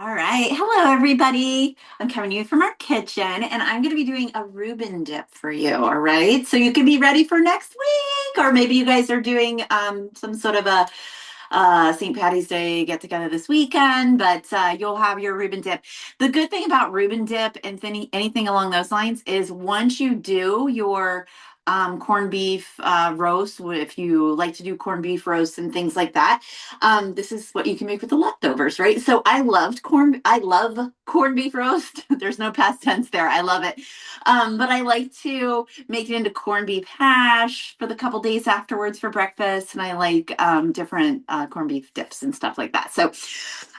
All right. Hello, everybody. I'm coming to you from our kitchen, and I'm going to be doing a Reuben dip for you. All right. So you can be ready for next week, or maybe you guys are doing some sort of a St. Patty's Day get together this weekend, but you'll have your Reuben dip. The good thing about Reuben dip and anything along those lines is once you do your corned beef roast, if you like to do corned beef roasts and things like that, this is what you can make with the leftovers, right? So I love corned beef roast. There's no past tense there. I love it. But I like to make it into corned beef hash for the couple days afterwards for breakfast. And I like different corned beef dips and stuff like that. So,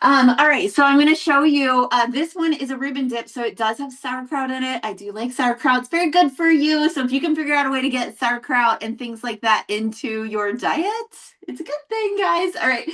all right. So I'm going to show you. This one is a Reuben dip. So it does have sauerkraut in it. I do like sauerkraut. It's very good for you. So if you can figure out a way to get sauerkraut and things like that into your diet, it's a good thing, guys. All right.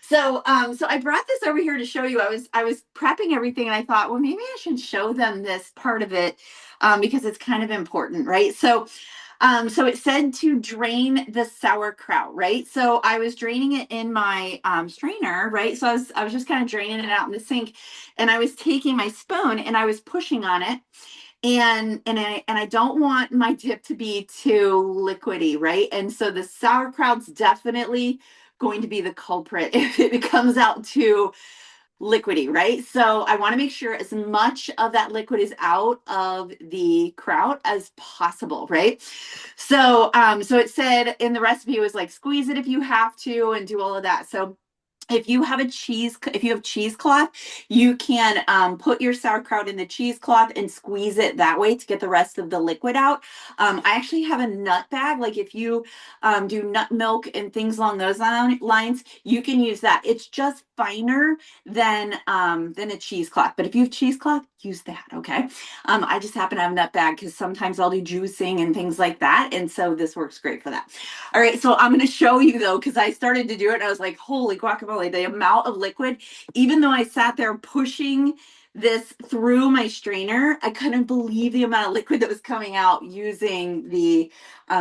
So I brought this over here to show you. I was prepping everything, and I thought, well, maybe I should show them this part of it because it's kind of important, right? So it said to drain the sauerkraut, right? So I was draining it in my strainer, right? So I was just kind of draining it out in the sink, and I was taking my spoon and I was pushing on it, and I don't want my dip to be too liquidy, right? And so the sauerkraut's definitely going to be the culprit if it comes out too liquidy, right? So I want to make sure as much of that liquid is out of the kraut as possible, right? So it said in the recipe, it was like squeeze it if you have to and do all of that. So if you have cheesecloth, you can put your sauerkraut in the cheesecloth and squeeze it that way to get the rest of the liquid out. I actually have a nut bag. Like if you do nut milk and things along those lines, you can use that. It's just finer than a cheesecloth. But if you have cheesecloth, use that. Okay. I just happen to have a nut bag because sometimes I'll do juicing and things like that, and so this works great for that. All right, so I'm going to show you though, because I started to do it and I was like, holy guacamole, the amount of liquid, even though I sat there pushing this through my strainer, I couldn't believe the amount of liquid that was coming out using the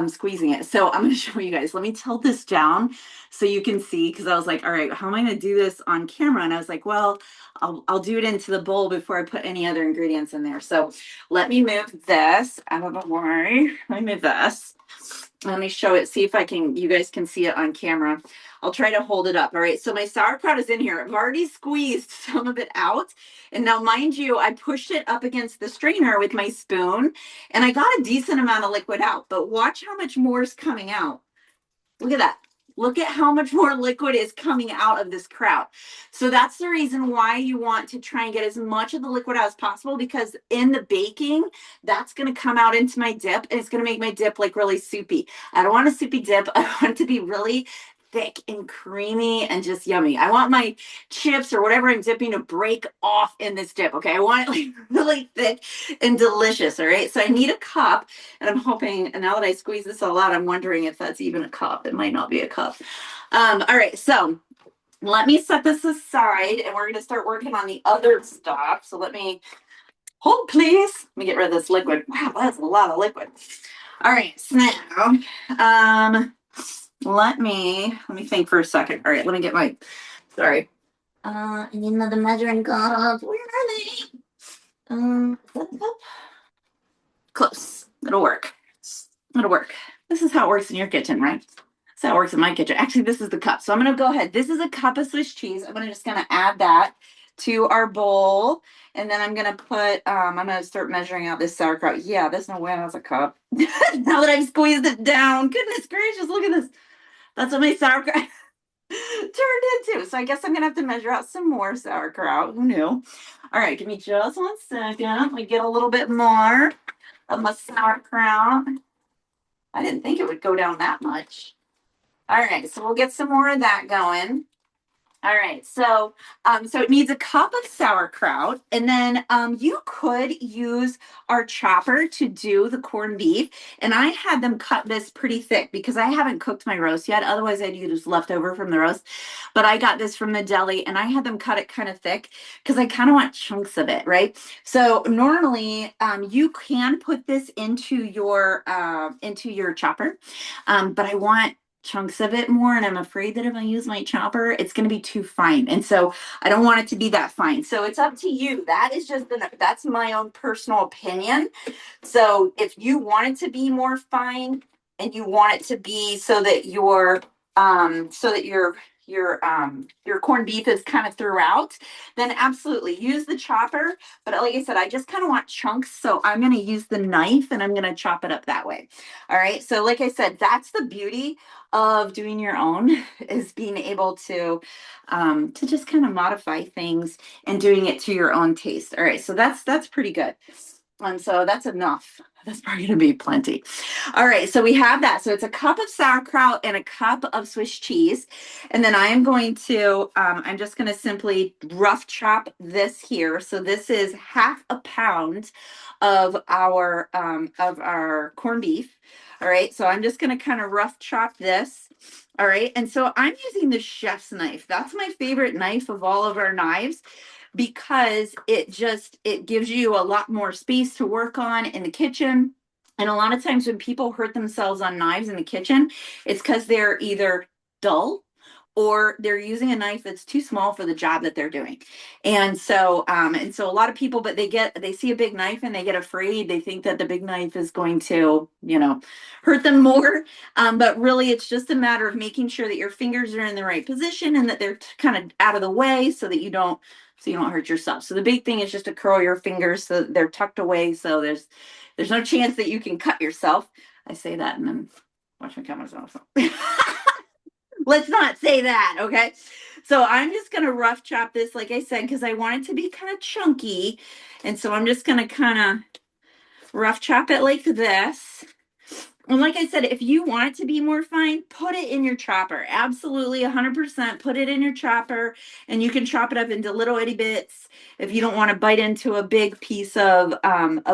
squeezing it. So I'm going to show you guys. Let me tilt this down so you can see, because I was like, all right, how am I going to do this on camera? And I was like, well, I'll do it into the bowl before I put any other ingredients in there. So let me move this out of the way. Let me move this. Let me show it, see if you guys can see it on camera. I'll try to hold it up. All right, so my sauerkraut is in here. I've already squeezed some of it out. And now, mind you, I pushed it up against the strainer with my spoon, and I got a decent amount of liquid out. But watch how much more is coming out. Look at that. Look at how much more liquid is coming out of this kraut. So that's the reason why you want to try and get as much of the liquid out as possible, because in the baking, that's going to come out into my dip and it's going to make my dip like really soupy. I don't want a soupy dip. I want it to be really thick and creamy and just yummy. I want my chips or whatever I'm dipping to break off in this dip. Okay. I want it like really thick and delicious. All right. So I need a cup, and I'm hoping, and now that I squeeze this all out, I'm wondering if that's even a cup. It might not be a cup. All right. So let me set this aside, and we're going to start working on the other stuff. So let me hold, please. Let me get rid of this liquid. Wow, that's a lot of liquid. All right. So now, let me think for a second. All right, let me get my, sorry. I need another measuring cup. Where are they? Is that the cup? Close. It'll work. It'll work. This is how it works in your kitchen, right? That's how it works in my kitchen. Actually, this is the cup. So I'm going to go ahead. This is a cup of Swiss cheese. I'm just going to add that to our bowl. And then I'm going to I'm going to start measuring out this sauerkraut. Yeah, there's no way that's a cup. Now that I've squeezed it down. Goodness gracious, look at this. That's what my sauerkraut turned into. So I guess I'm going to have to measure out some more sauerkraut. Who knew? All right, give me just 1 second. Let me get a little bit more of my sauerkraut. I didn't think it would go down that much. All right, so we'll get some more of that going. All right, so it needs a cup of sauerkraut, and then you could use our chopper to do the corned beef. And I had them cut this pretty thick because I haven't cooked my roast yet. Otherwise, I'd use leftover from the roast. But I got this from the deli, and I had them cut it kind of thick because I kind of want chunks of it, right? So normally, you can put this into your chopper, but I want chunks of it more, and I'm afraid that if I use my chopper, it's going to be too fine. And so I don't want it to be that fine. So it's up to you. That is just that's my own personal opinion. So if you want it to be more fine and you want it to be so that your corned beef is kind of throughout, then absolutely use the chopper. But like I said, I just kind of want chunks, so I'm going to use the knife and I'm going to chop it up that way. All right. So like I said, that's the beauty of doing your own, is being able to just kind of modify things and doing it to your own taste. All right. So that's pretty good. And so that's enough. That's probably going to be plenty. All right, so we have that. So it's a cup of sauerkraut and a cup of Swiss cheese. And then I am going to, I'm just going to simply rough chop this here. So this is half a pound of our corned beef. All right, so I'm just going to kind of rough chop this. All right, and so I'm using the chef's knife. That's my favorite knife of all of our knives, because it gives you a lot more space to work on in the kitchen. And a lot of times when people hurt themselves on knives in the kitchen, it's because they're either dull or they're using a knife that's too small for the job that they're doing. And so a lot of people, but they see a big knife and they get afraid. They think that the big knife is going to, hurt them more. But really it's just a matter of making sure that your fingers are in the right position and that they're kind of out of the way so you don't hurt yourself. So the big thing is just to curl your fingers so that they're tucked away, so there's no chance that you can cut yourself. I say that and then watch my cameras off. Let's not say that, okay? So I'm just gonna rough chop this, like I said, because I want it to be kind of chunky. And so I'm just gonna kind of rough chop it like this. And like I said, if you want it to be more fine, put it in your chopper. Absolutely, 100%. Put it in your chopper, and you can chop it up into little itty bits if you don't want to bite into a big piece of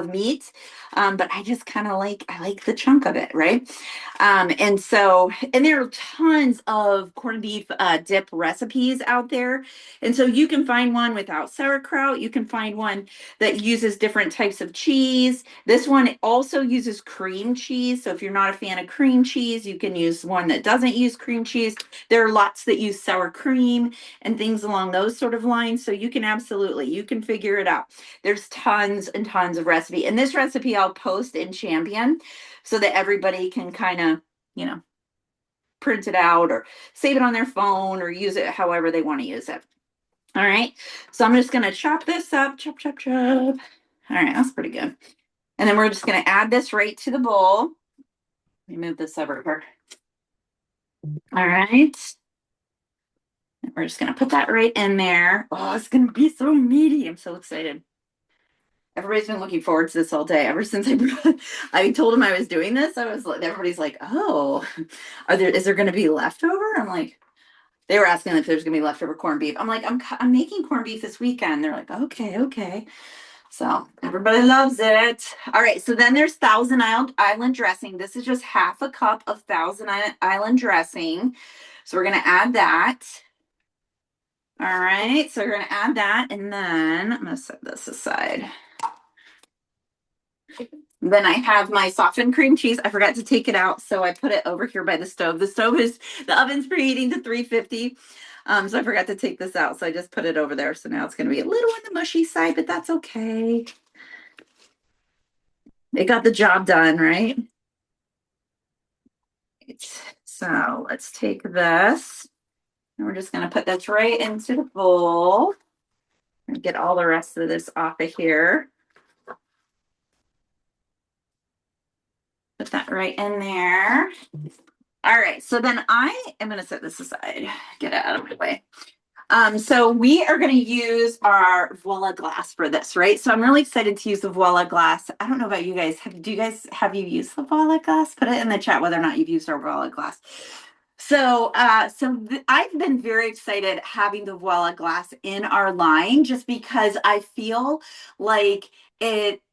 meat. But I just kind of I like the chunk of it, right? And there are tons of corned beef dip recipes out there, and so you can find one without sauerkraut. You can find one that uses different types of cheese. This one also uses cream cheese. So if you're not a fan of cream cheese, you can use one that doesn't use cream cheese. There are lots that use sour cream and things along those sort of lines. So you can figure it out. There's tons and tons of recipe. And this recipe I'll post in Champion so that everybody can kind of, print it out or save it on their phone or use it however they want to use it. All right, so I'm just going to chop this up, chop, chop, chop. All right, that's pretty good. And then we're just going to add this right to the bowl. Let me move this over here. All right. And we're just going to put that right in there. Oh, it's going to be so meaty. I'm so excited. Everybody's been looking forward to this all day. Ever since I told them I was doing this, everybody's like, oh, is there going to be leftover? I'm like, they were asking if there's going to be leftover corned beef. I'm like, I'm making corned beef this weekend. They're like, okay, okay. So everybody loves it. All right, so then there's Thousand Island dressing. This is just half a cup of Thousand Island dressing. So we're going to add that. All right, so we're going to add that, and then I'm going to set this aside. Then I have my softened cream cheese. I forgot to take it out, so I put it over here by the stove. The oven's preheating to 350. So I forgot to take this out, so I just put it over there. So now it's going to be a little on the mushy side, but that's okay. It got the job done, right? So let's take this, and we're just going to put this right into the bowl and get all the rest of this off of here. Put that right in there. All right, so then I am going to set this aside, get it out of my way. So we are going to use our Voila glass for this, right? So I'm really excited to use the Voila glass. I don't know about you guys. Have you used the Voila glass? Put it in the chat whether or not you've used our Voila glass. So I've been very excited having the Voila glass in our line, just because I feel like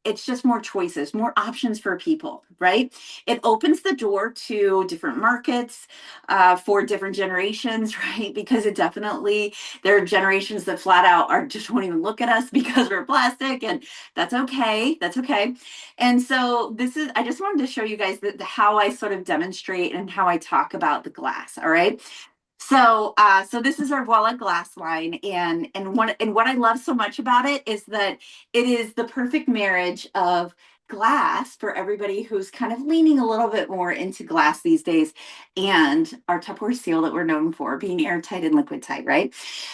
it's just more choices, more options for people, right? It opens the door to different markets for different generations, right? Because it definitely, there are generations that flat out are just won't even look at us because we're plastic, and that's okay. That's okay. And so this is, I just wanted to show you guys how I sort of demonstrate and how I talk about the glass. All right. So this is our Voila glass line, and what I love so much about it is that it is the perfect marriage of glass for everybody who's kind of leaning a little bit more into glass these days, and our Tupperware seal that we're known for being airtight and liquid tight, right?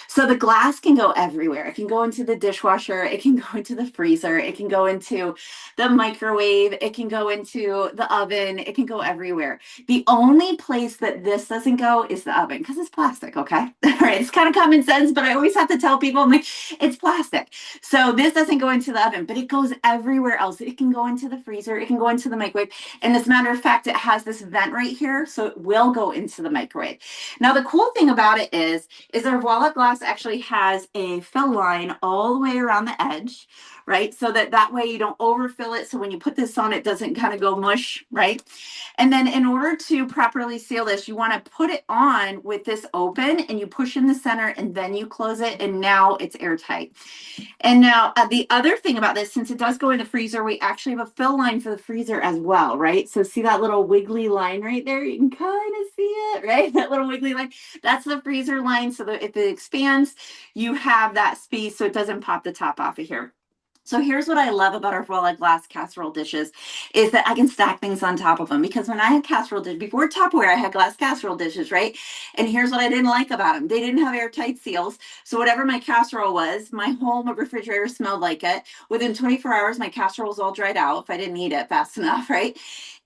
So the glass can go everywhere. It can go into the dishwasher, it can go into the freezer, it can go into the microwave, it can go into the oven, it can go everywhere. The only place that this doesn't go is the oven because it's plastic, okay? All right, it's kind of common sense, but I always have to tell people, I'm like, it's plastic. So this doesn't go into the oven, but it goes everywhere else. It can go into the freezer, it can go into the microwave. And as a matter of fact, it has this vent right here, so it will go into the microwave. Now, the cool thing about it is our Voila glass actually has a fill line all the way around the edge, right? So that way you don't overfill it. So when you put this on, it doesn't kind of go mush, right? And then in order to properly seal this, you want to put it on with this open and you push in the center and then you close it, and now it's airtight. And now the other thing about this, since it does go in the freezer, we actually have a fill line for the freezer as well, right? So see that little wiggly line right there? You can kind of see it, right? That little wiggly line. That's the freezer line. So that if it expands, you have that space so it doesn't pop the top off of here. So here's what I love about our Voila glass casserole dishes is that I can stack things on top of them, because when I had casserole dishes, before Tupperware, I had glass casserole dishes, right? And here's what I didn't like about them. They didn't have airtight seals. So whatever my casserole was, my whole refrigerator smelled like it. Within 24 hours, my casserole was all dried out if I didn't eat it fast enough, right?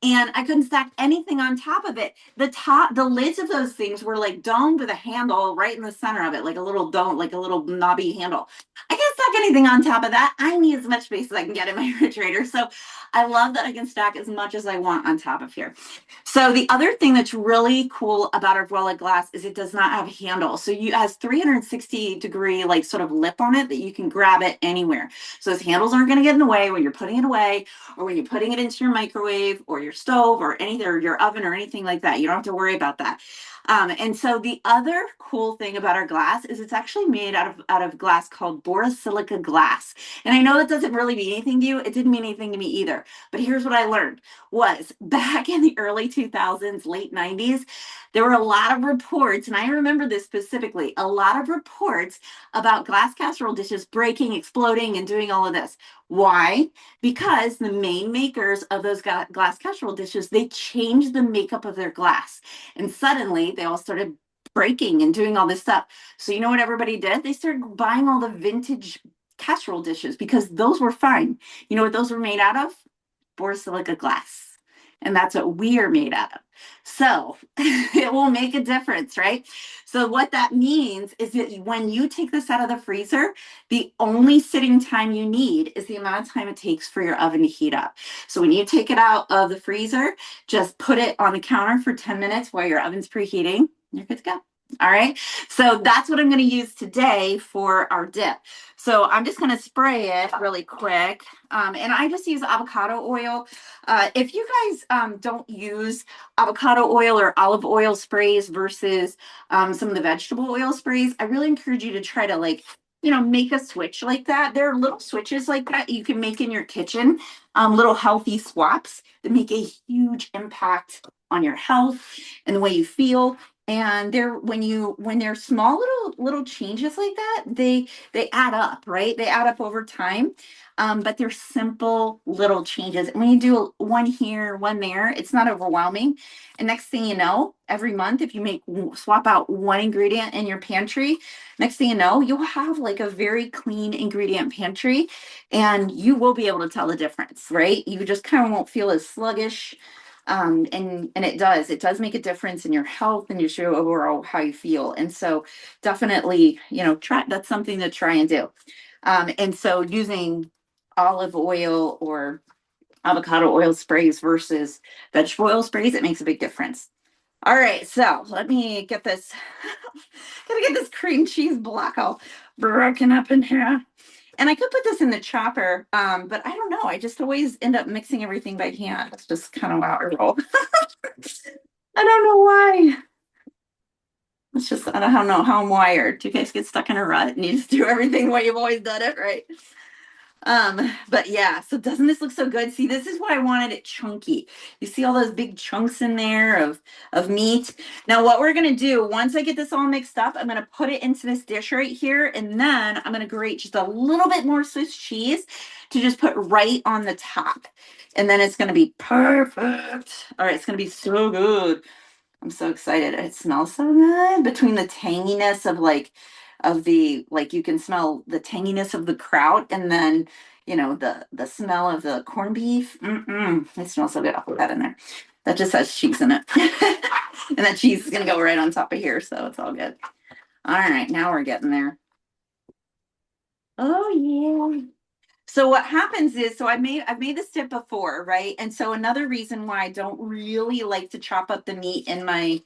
And I couldn't stack anything on top of it. The lids of those things were like domed with a handle right in the center of it, like a little dome, like a little knobby handle. I can't stack anything on top of that. I need as much space as I can get in my refrigerator. So I love that I can stack as much as I want on top of here. So the other thing that's really cool about our Voila glass is it does not have a handle. So it has 360-degree like sort of lip on it that you can grab it anywhere. So those handles aren't going to get in the way when you're putting it away, or when you're putting it into your microwave or your stove or anything, or your oven or anything like that. You don't have to worry about that. And so the other cool thing about our glass is it's actually made out of glass called borosilicate glass. And I know that doesn't really mean anything to you. It didn't mean anything to me either. But here's what I learned was back in the early 2000s, late 90s, there were a lot of reports, and I remember this specifically, a lot of reports about glass casserole dishes breaking, exploding, and doing all of this. Why? Because the main makers of those glass casserole dishes, they changed the makeup of their glass. And suddenly they all started breaking and doing all this stuff. So you know what everybody did? They started buying all the vintage casserole dishes because those were fine. You know what those were made out of? Borosilicate glass. And that's what we are made out of. So it will make a difference, right? So what that means is that when you take this out of the freezer, the only sitting time you need is the amount of time it takes for your oven to heat up. So when you take it out of the freezer, just put it on the counter for 10 minutes while your oven's preheating. You're good to go. All right. So that's what I'm going to use today for our dip. So I'm just going to spray it really quick. And I just use avocado oil. If you guys don't use avocado oil or olive oil sprays versus some of the vegetable oil sprays, I really encourage you to try to make a switch like that. There are little switches like that you can make in your kitchen, little healthy swaps that make a huge impact on your health and the way you feel. And when they're small little changes like that, they add up, right? They add up over time. But they're simple little changes. And when you do one here, one there, it's not overwhelming. And next thing you know, every month, if you swap out one ingredient in your pantry, next thing you know, you'll have like a very clean ingredient pantry, and you will be able to tell the difference, right? You just kind of won't feel as sluggish. And it does make a difference in your health and just your overall how you feel. And so definitely, that's something to try and do. And so using olive oil or avocado oil sprays versus vegetable oil sprays, it makes a big difference. All right, so let me get this, gotta get this cream cheese block all broken up in here. And I could put this in the chopper, but I don't know. I just always end up mixing everything by hand. It's just kind of how I roll. I don't know why. It's just, I don't know how I'm wired. Do you guys get stuck in a rut and you just do everything the way you've always done it, right? But yeah, so doesn't this look so good? See, this is why I wanted it chunky. You see all those big chunks in there of meat. Now, what we're gonna do, once I get this all mixed up, I'm gonna put it into this dish right here, and then I'm gonna grate just a little bit more Swiss cheese to just put right on the top. And then it's gonna be perfect. All right, it's gonna be so good. I'm so excited. It smells so good between the tanginess of like you can smell the tanginess of the kraut and then the smell of the corned beef. It smells so good. I'll put that in there. That just has cheese in it. And that cheese is gonna go right on top of here, so it's all good. All right, now we're getting there. Oh yeah. So what happens is, so I've made this dip before, right? And so another reason why I don't really like to chop up the meat in my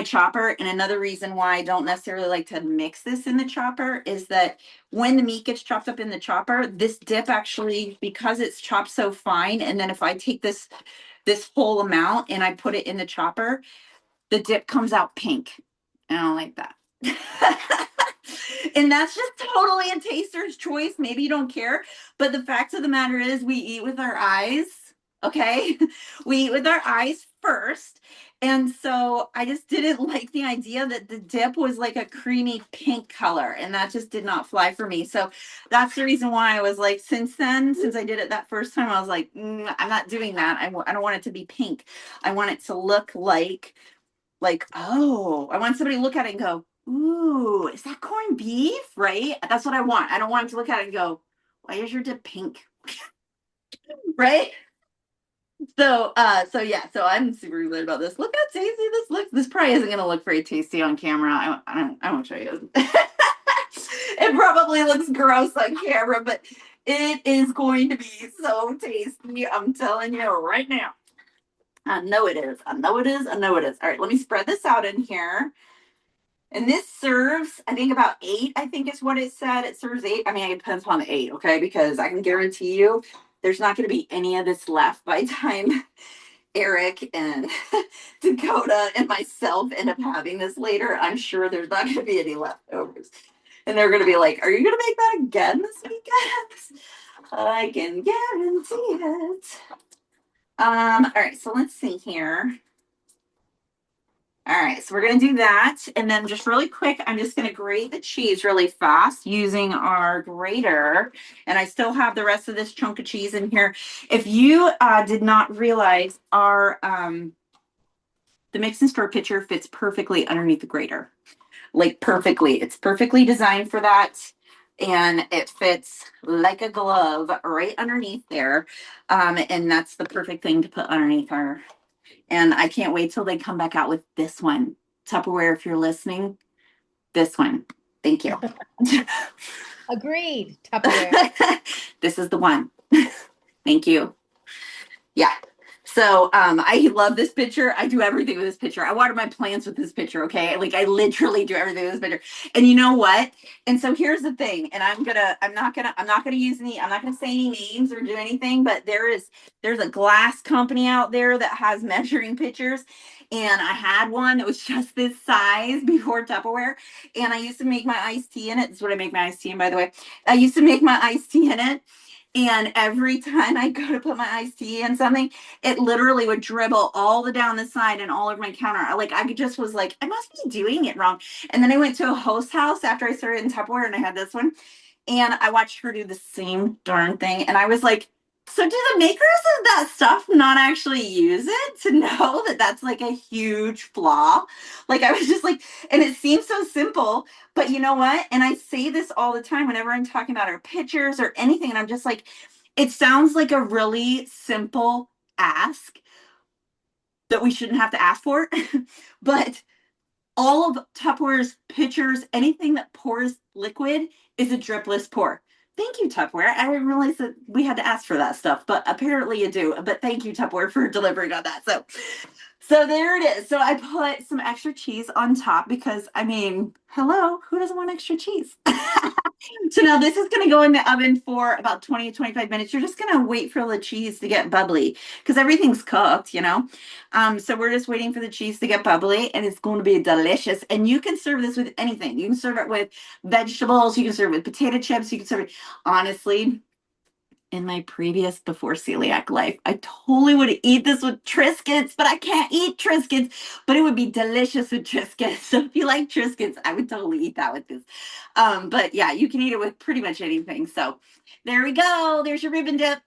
chopper, and another reason why I don't necessarily like to mix this in the chopper is that when the meat gets chopped up in the chopper, this dip actually, because it's chopped so fine, and then if I take this whole amount and I put it in the chopper, the dip comes out pink. I don't like that. And that's just totally a taster's choice. Maybe you don't care. But the fact of the matter is, we eat with our eyes. Okay. We eat with our eyes first. And so I just didn't like the idea that the dip was like a creamy pink color. And that just did not fly for me. So that's the reason why I was like, since then, since I did it that first time, I was like, I'm not doing that. I don't want it to be pink. I want it to look like, oh, I want somebody to look at it and go, ooh, is that corned beef? Right? That's what I want. I don't want to look at it and go, why is your dip pink? Right? So yeah, so I'm super excited about this. Look how tasty this looks. This probably isn't gonna look very tasty on camera. I won't show you. It probably looks gross on camera, but it is going to be so tasty. I'm telling you right now. I know it is. I know it is. I know it is. All right, let me spread this out in here. And this serves, I think about 8, I think is what it said. It serves 8. I mean, it depends upon the 8, okay? Because I can guarantee you there's not going to be any of this left by the time Eric and Dakota and myself end up having this later. I'm sure there's not going to be any leftovers. And they're going to be like, are you going to make that again this weekend? I can guarantee it. All right, so let's see here. All right, so we're going to do that. And then just really quick, I'm just going to grate the cheese really fast using our grater. And I still have the rest of this chunk of cheese in here. If you did not realize, the mix and stir pitcher fits perfectly underneath the grater. Like perfectly. It's perfectly designed for that. And it fits like a glove right underneath there. And that's the perfect thing to put underneath our. And I can't wait till they come back out with this one. Tupperware, if you're listening, this one. Thank you. Agreed, Tupperware. This is the one. Thank you. Yeah. So I love this picture. I do everything with this picture. I water my plants with this picture. Okay. Like I literally do everything with this picture. And you know what? And so here's the thing. And I'm not gonna use I'm not gonna say any names or do anything, but there's a glass company out there that has measuring pitchers. And I had one that was just this size before Tupperware. And I used to make my iced tea in it. This is what I make my iced tea in, by the way. I used to make my iced tea in it. And every time I go to put my iced tea in something, it literally would dribble all the down the side and all over my counter. Like I just was like, I must be doing it wrong. And then I went to a host house after I started in Tupperware and I had this one. And I watched her do the same darn thing. And I was like, so do the makers of that stuff not actually use it to know that that's like a huge flaw? Like I was just like, and it seems so simple, but you know what? And I say this all the time whenever I'm talking about our pictures or anything. And I'm just like, it sounds like a really simple ask that we shouldn't have to ask for. But all of Tupperware's pitchers, anything that pours liquid is a dripless pour. Thank you, Tupperware. I didn't realize that we had to ask for that stuff, but apparently you do. But thank you, Tupperware, for delivering on that. So there it is. So I put some extra cheese on top because I mean, hello, who doesn't want extra cheese? So now this is going to go in the oven for about 20 to 25 minutes. You're just going to wait for the cheese to get bubbly because everything's cooked, you know? So we're just waiting for the cheese to get bubbly and it's going to be delicious. And you can serve this with anything. You can serve it with vegetables. You can serve it with potato chips. You can serve it, honestly, in my previous before celiac life, I totally would eat this with Triscuits, but I can't eat Triscuits, but it would be delicious with Triscuits. So if you like Triscuits, I would totally eat that with this. But yeah, you can eat it with pretty much anything. So there we go. There's your Reuben dip.